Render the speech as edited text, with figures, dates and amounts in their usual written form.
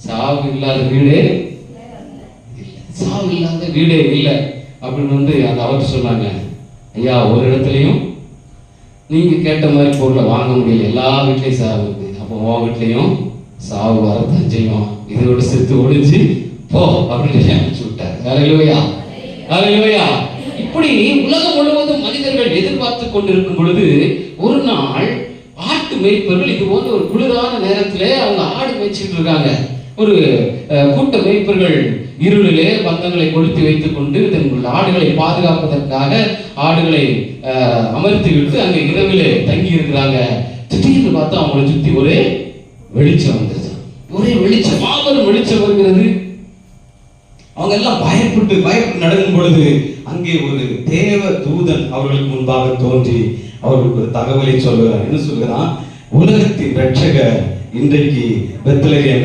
சாவு இல்லாத வீடே இல்லை, சாவு இல்லாத வீடே இல்லை அப்படின்னு அந்த அவர் சொன்னாங்க. ஐயா, ஒரு இடத்துலையும் நீங்க கேட்ட மாதிரி பொருளை வாங்க முடியல, எல்லா வீட்லையும் சாவு இருக்கு. அப்போ உன் வீட்லையும் சாவு வரத்தான் செய்யும், இதோட சேர்த்து ஒழிஞ்சு போ அப்படின்னு அனுப்பிச்சு விட்டார். ஹல்லேலூயா, ஹல்லேலூயா. இப்படி உலகம் முழுவதும் மனிதர்கள் எதிர்பார்த்து கொண்டிருக்கும் பொழுது ஒரு நாள் ஆட்டு மேய்ப்பர்கள் இது போன்ற ஒரு குளிரான நேரத்திலே அவங்க ஆடு மேய்ச்சிட்டு இருக்காங்க. ஒரு கூட்ட மேய்ப்பர்கள் இருளிலே பந்தங்களை கொளுத்தி வைத்துக் கொண்டு தங்கள் ஆடுகளை பாதுகாப்பதற்காக ஆடுகளை அமர்த்தி விட்டு அங்கே இரவிலே தங்கி இருக்கிறாங்க. திடீர்னு பார்த்தா அவங்களை சுத்தி ஒரே வெளிச்சம் வந்துருச்சு. ஒரே வெளிச்சம், மாபெரும் வெளிச்சம் வருகிறது. அவங்க எல்லாம் பயப்பட்டு நடக்கும் பொழுது அங்கே ஒரு தேவ தூதன் அவர்களுக்கு முன்பாக தோன்றி அவர்களுக்கு ஒரு தகவலை சொல்லுகிறார். என்ன சொல்லுகிறான்? உலகத்தின் இரட்சகர் இன்றைக்கு பெத்லகேம்